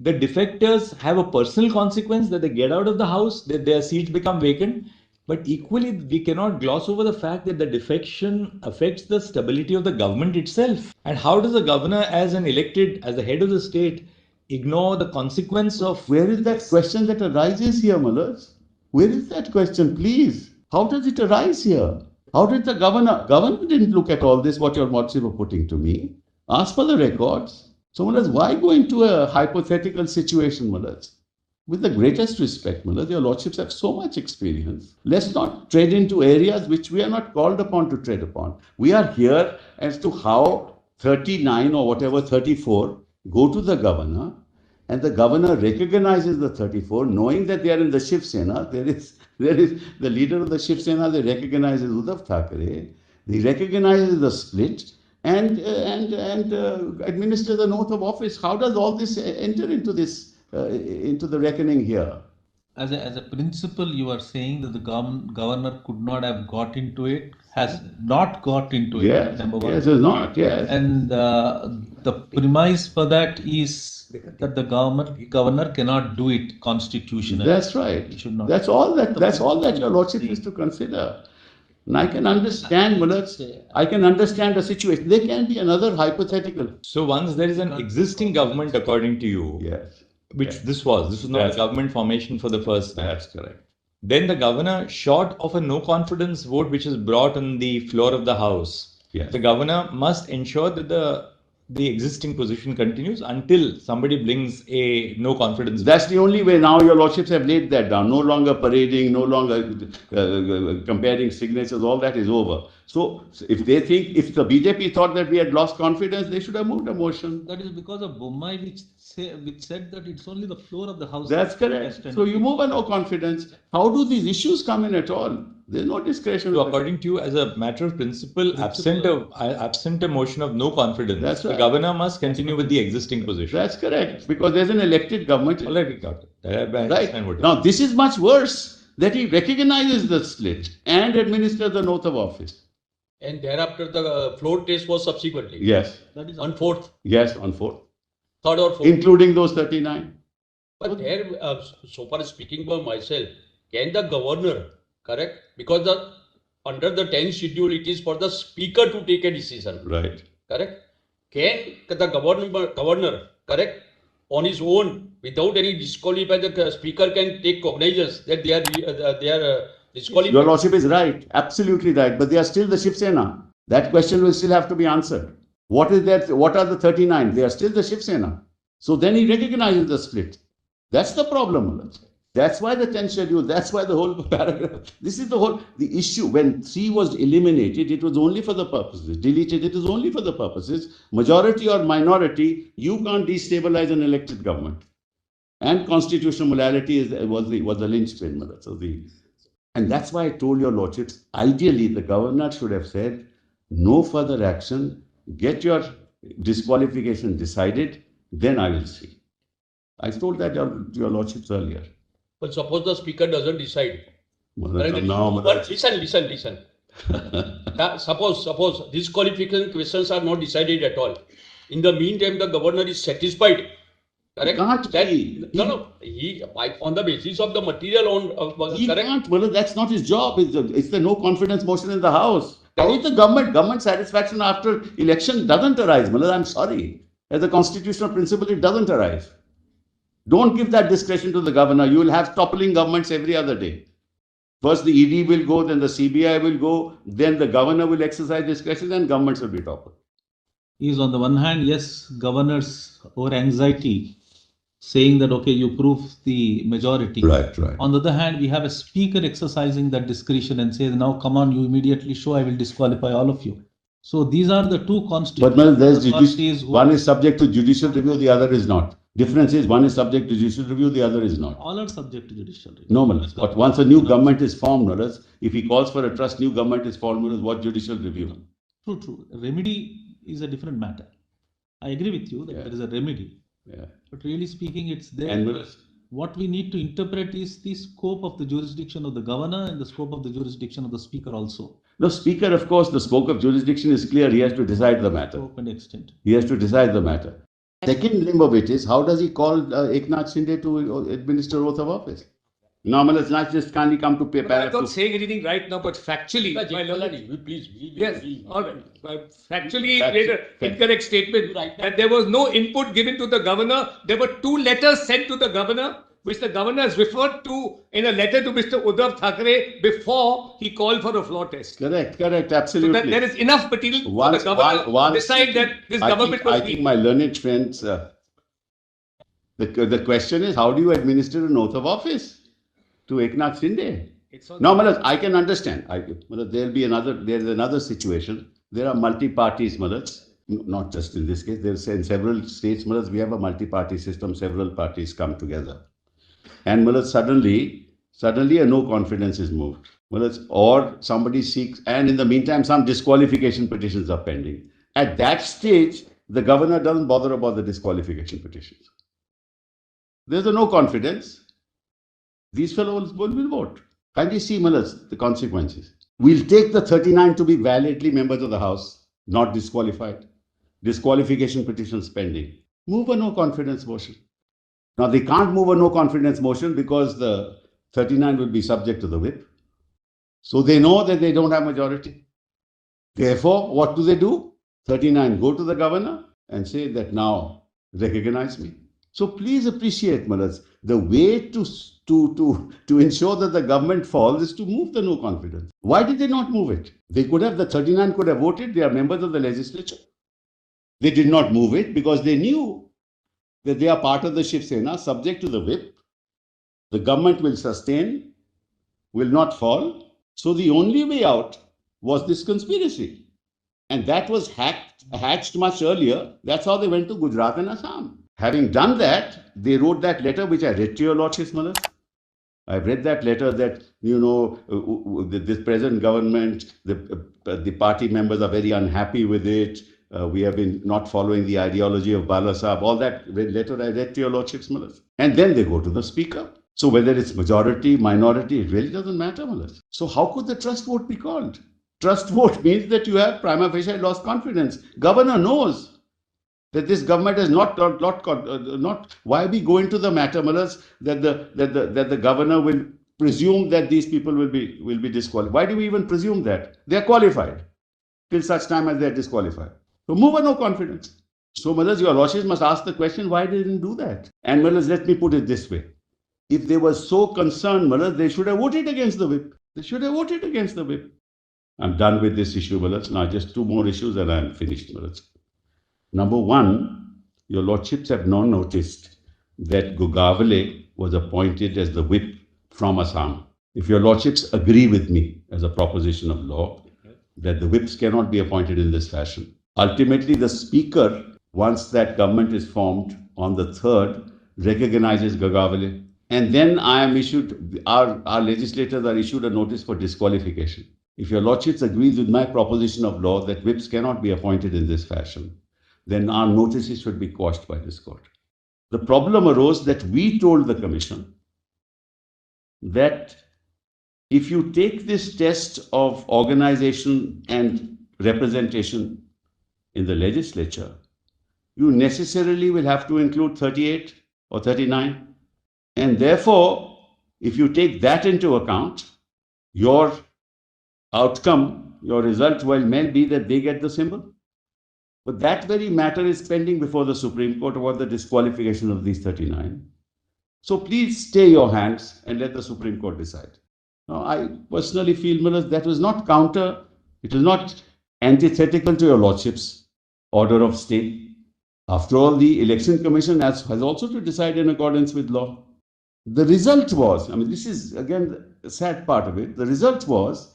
The defectors have a personal consequence that they get out of the house, that their seats become vacant. But equally, we cannot gloss over the fact that the defection affects the stability of the government itself. And how does the governor, as the head of the state, ignore the consequence of... Where is that question that arises here, Malaj? Where is that question, please? How does it arise here? How did the governor didn't look at all this, what your lordship were putting to me? Ask for the records. So, Malaj, why go into a hypothetical situation, Malaj? With the greatest respect, Malaj, your lordships have so much experience. Let's not tread into areas which we are not called upon to tread upon. We are here as to how 39 or whatever, 34, go to the governor, and the governor recognizes the 34, knowing that they are in the Shivsena. There is the leader of the Shivsena, they recognizes Uddhav Thackeray, he recognizes the split, and administer the oath of office. How does all this enter into this, into the reckoning here? As a principle, you are saying that the governor could not have got into it, has not got into it. Yes, number one. yes, it's not, yes. And the premise for that is that the governor cannot do it constitutionally. That's right. It should not. That's all that your lordship is to consider. And I can understand, Mulaj, I can understand the situation. There can be another hypothetical. So once there is an existing government, according to you, Yes. which Yes. this was not a government formation for the first time. That's correct. Then the governor, short of a no confidence vote which is brought on the floor of the house, Yes. the governor must ensure that the existing position continues until somebody brings a no confidence vote. That's the only way. Now your lordships have laid that down. No longer parading, no longer comparing signatures, all that is over. So if the BJP thought that we had lost confidence, they should have moved a motion. That is because of Bommai, which said that it's only the floor of the house. That's correct. So you move a no confidence. How do these issues come in at all? There's no discretion. So according to you, as a matter of principle, absent a motion of no confidence, That's right. the governor must continue with the existing position. That's correct, because there's an elected government. All right, we got it. I understand Right. what Now, this is much worse, that he recognizes the split and administers the oath of office. And thereafter, the floor test was subsequently. Yes. That is On 4th, Yes, on 4th. 3rd or 4th. Including those 39. But there, so far as speaking for myself, can the governor, correct? Because under the 10th schedule, it is for the speaker to take a decision, Right. correct? Can the governor, correct, on his own, without any disqualify, the speaker can take cognizance that they are disqualified? Your lordship is right, absolutely right, but they are still the Shivsena. That question will still have to be answered. What is that? What are the 39? They are still the Shivsena. So then he recognizes the split. That's the problem, Mulaj. That's why the 10th schedule, that's why the whole paragraph, this is the issue. When 3 was eliminated, it was only for the purposes, deleted, it is only for the purposes, majority or minority, you can't destabilize an elected government. And constitutional morality was the linchpin, Mulaj. So and that's why I told your lordships, ideally the governor should have said, no further action, get your disqualification decided, then I will see. I told that to your lordships earlier. But suppose the speaker doesn't decide. Now, But listen. Suppose these qualification questions are not decided at all. In the meantime, the governor is satisfied. Correct? Can't be. He on the basis of the material on He correct. can't. Well, that's not his job. It's the no confidence motion in the House. How is the government satisfaction after election doesn't arise? Well, I'm sorry. As a constitutional principle, it doesn't arise. Don't give that discretion to the governor. You will have toppling governments every other day. First the ED will go, then the CBI will go, then the governor will exercise discretion, and governments will be toppled. Is on the one hand, yes, governors over anxiety, saying that, okay, you prove the majority. Right. On the other hand, we have a speaker exercising that discretion and says, now come on, you immediately show, I will disqualify all of you. So these are the two constitutional But there's authorities who one is subject to judicial review, the other is not. Difference is one is subject to judicial review, the other is not. all are subject to judicial review. No, but once a new government is formed, if he calls for a trust, new government is formed, what judicial review? True. Remedy is a different matter. I agree with you that there is a remedy. Yeah. But really speaking, it's there. And what we need to interpret is the scope of the jurisdiction of the governor and the scope of the jurisdiction of the speaker also. the speaker, of course, the scope of jurisdiction is clear. He has to decide the matter. Scope and extent. He has to decide the matter. Second limb of it is, how does he call Eknath Shinde to administer oath of office? Now, let's not just kindly come to pay I'm not saying anything right now, but factually, my learned- Please. yes, all right. Factually, Fact- made an fact- incorrect statement that there was no input given to the governor. There were 2 letters sent to the governor, which the governor has referred to in a letter to Mr. Uddhav Thackeray before he called for a floor test. Correct, So absolutely. that there is enough material for the governor to decide that this government was I think my learned friends, the question is, how do you administer an oath of office to Eknath Shinde? Now, Malaz, I can understand. There is another situation. There are multi-parties, Malaz, not just in this case. There's in several states, Malaz, we have a multi-party system. Several parties come together. And Malaz, suddenly a no confidence is moved. Malaz, or somebody seeks, and in the meantime, some disqualification petitions are pending. At that stage, the governor doesn't bother about the disqualification petitions. There's a no confidence. These fellows will vote. Can you see, Malaz, the consequences? We'll take the 39 to be validly members of the House, not disqualified. Disqualification petitions pending. Move a no confidence motion. Now, they can't move a no confidence motion because the 39 will be subject to the whip. So they know that they don't have majority. Therefore, what do? 39 go to the governor and say that now recognize me. So please appreciate, Malaz, the way to ensure that the government falls is to move the no confidence. Why did they not move it? The 39 could have voted, they are members of the legislature. They did not move it because they knew that they are part of the Shivsena, subject to the whip. The government will sustain, will not fall. So the only way out was this conspiracy. And that was hatched much earlier. That's how they went to Gujarat and Assam. Having done that, they wrote that letter which I read to your lordship, Malaz. I've read that letter that, this present government, the party members are very unhappy with it. We have been not following the ideology of Bala Sahib. All that letter I read to your lordships, Malaz. And then they go to the speaker. So whether it's majority, minority, it really doesn't matter, Malaz. So how could the trust vote be called? Trust vote means that you have prima facie lost confidence. Governor knows that this government has not. Why we go into the matter, Malaz, that the governor will presume that these people will be disqualified. Why do we even presume that? They are qualified till such time as they are disqualified. So move a no confidence. So, Malaz, your lordships must ask the question, why they didn't do that? And Malaz, let me put it this way. If they were so concerned, Malaz, they should have voted against the whip. They should have voted against the whip. I'm done with this issue, Malaz. Now just 2 more issues and I'm finished, Malaz. Number 1, your lordships have now noticed that Gogavale was appointed as the whip from Assam. If your lordships agree with me as a proposition of law that the whips cannot be appointed in this fashion, ultimately the speaker, once that government is formed on the 3rd, recognizes Gogavale. And then our legislators are issued a notice for disqualification. If your lordships agrees with my proposition of law that whips cannot be appointed in this fashion, then our notices should be quashed by this court. The problem arose that we told the commission that if you take this test of organization and representation in the legislature, you necessarily will have to include 38 or 39. And therefore, if you take that into account, your outcome, your result may be that they get the symbol. But that very matter is pending before the Supreme Court about the disqualification of these 39. So please stay your hands and let the Supreme Court decide. Now, I personally feel, Malaz, that was not it was not antithetical to your lordship's order of stay. After all, the Election Commission has also to decide in accordance with law. The result was, this is again the sad part of it, the result was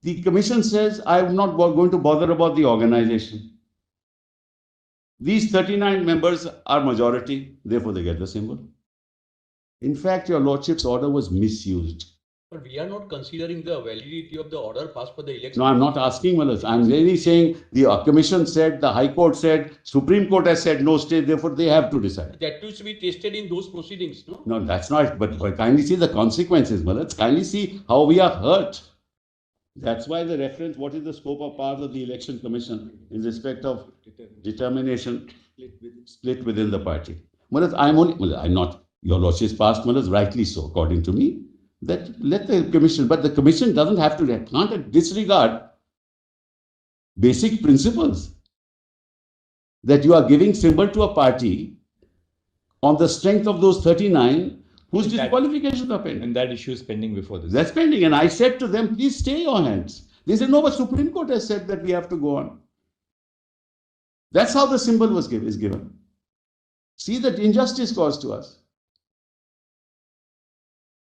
the commission says, I'm not going to bother about the organization. These 39 members are majority, therefore they get the symbol. In fact, your lordship's order was misused. But we are not considering the validity of the order passed for the election. No, I'm not asking, Malaz. I'm really saying the commission said, the High Court said, Supreme Court has said no stay, therefore they have to decide. That needs to be tested in those proceedings, no? No, that's not. But kindly see the consequences, Malaz. Kindly see how we are hurt. That's why the reference, what is the scope of powers of the Election Commission in respect of determination Split within the party. Maharaj, I'm not, your lordship's passed, Maharaj, rightly so, according to me, that let the commission, but the commission doesn't have to, can't disregard basic principles that you are giving symbol to a party on the strength of those 39 whose disqualifications are pending. And that issue is pending before this. That's pending. And I said to them, please stay your hands. They said, no, but Supreme Court has said that we have to go on. That's how the symbol is given. See the injustice caused to us.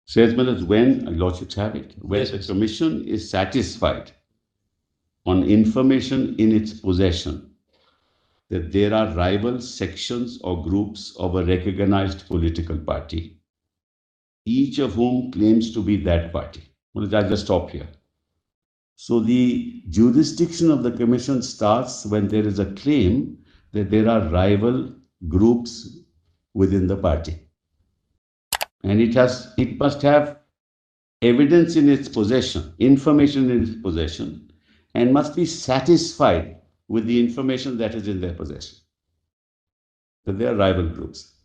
Says Maharaj, when lordships have it, when the commission is satisfied on information in its possession that there are rival sections or groups of a recognized political party, each of whom claims to be that party. I'll just stop here. So the jurisdiction of the commission starts when there is a claim that there are rival groups within the party. And it must have evidence in its possession, information in its possession, and must be satisfied with the information that is in their possession. That they are rival groups.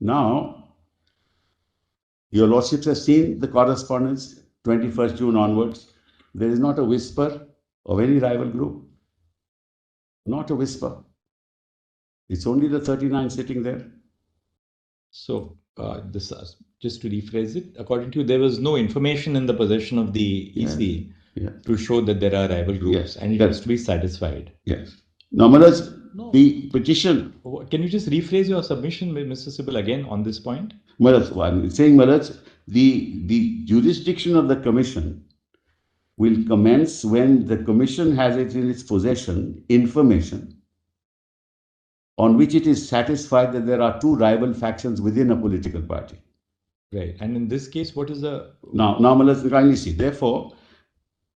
Now, your lordships have seen the correspondence 21st June onwards. There is not a whisper of any rival group. Not a whisper. It's only the 39 sitting there. So, just to rephrase it, according to you, there was no information in the possession of the EC to show that there are rival groups, and it has to be satisfied. Yes. Now, Maharaj, the petition. Can you just rephrase your submission, Mr. Sibal, again on this point? Maharaj, I'm saying, Maharaj, the jurisdiction of the commission will commence when the commission has it in its possession information on which it is satisfied that there are two rival factions within a political party. Right. And in this case, what is the... Now Maharaj, kindly see. Therefore,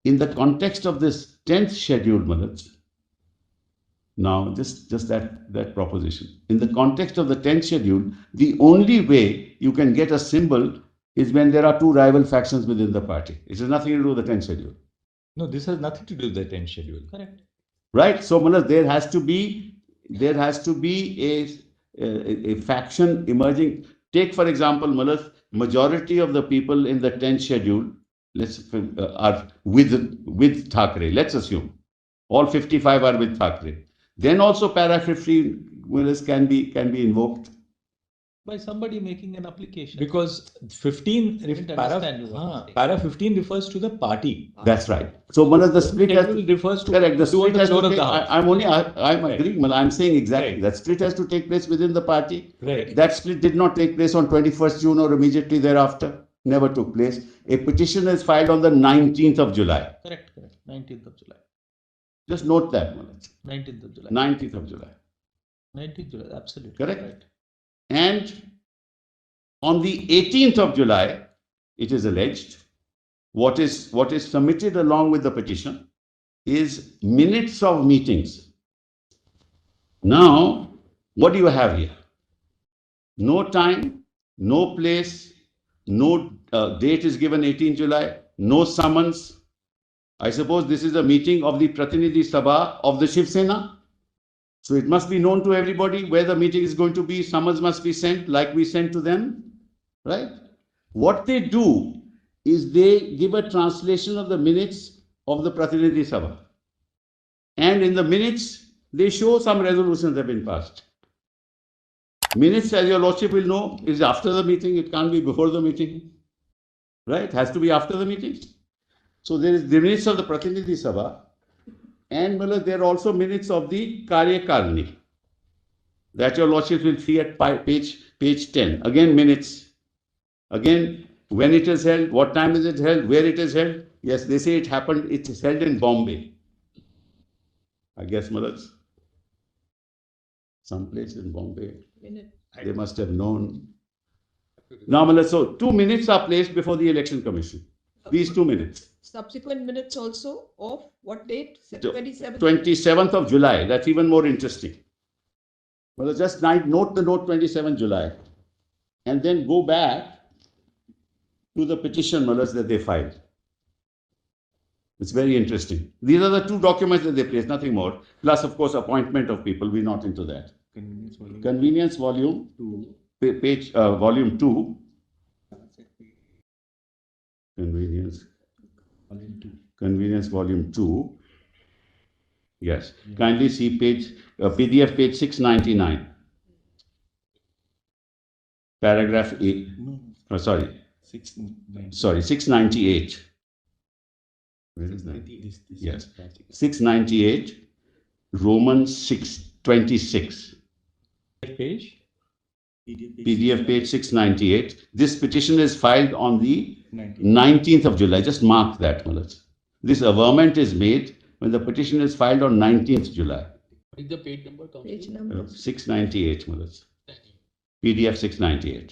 in the context of this 10th schedule, Maharaj, now just that proposition. In the context of the 10th schedule, the only way you can get a symbol is when there are two rival factions within the party. It has nothing to do with the 10th schedule. No, this has nothing to do with the 10th schedule. Correct. Right. So, Maharaj, there has to be a faction emerging. Take, for example, Maharaj, majority of the people in the 10th schedule are with Thackeray. Let's assume all 55 are with Thackeray. Then also para 15 Maharaj, can be invoked By somebody making an application. Because 15 para 15 refers to the party. That's right. So Maharaj, the split refers to correct. The split has to of take, the house. I'm agreeing. I'm saying exactly Right. that split has to take place within the party. Right. That split did not take place on 21st June or immediately thereafter. Never took place. A petition is filed on the 19th of July. Correct. 19th of July. Just note that, Maharaj. 19th of July. 19th of July. 19th July, absolutely. Correct. Right. And on the 18th of July, it is alleged, what is submitted along with the petition is minutes of meetings. Now, what do you have here? No time, no place, no date is given 18 July, no summons. I suppose this is a meeting of the Pratinidhi Sabha of the Shivsena. So it must be known to everybody where the meeting is going to be. Summons must be sent like we sent to them, right? What they do is they give a translation of the minutes of the Pratinidhi Sabha. And in the minutes, they show some resolutions have been passed. Minutes, as your lordship will know, is after the meeting. It can't be before the meeting, right? It has to be after the meeting. So there is the minutes of the Pratinidhi Sabha. And there are also minutes of the Karyakarni that your lordship will see at page 10. Again, minutes. Again, when it is held, what time is it held, where it is held. Yes, they say it is held in Bombay. I guess, Maharaj, someplace in Bombay. They must have known. Now, Maharaj, so 2 minutes are placed before the Election Commission. These 2 minutes. Subsequent minutes also of what date? 27th? 27th of July. That's even more interesting. Well, just note the note 27th July. And then go back to the petition, Maharaj, that they filed. It's very interesting. These are the 2 documents that they placed, nothing more. Plus, of course, appointment of people. We're not into that. Convenience volume 2. Page volume 2. Convenience volume 2. Yes. Kindly see page PDF page 699. Paragraph 8. Sorry. 698. Where is that? Yes. 698. Romans 626. Page? PDF page 698. This petition is filed on the 19th of July. Just mark that, Malaj. This averment is made when the petition is filed on 19th July. What is the page number? Page number. 698, Malaj. PDF 698.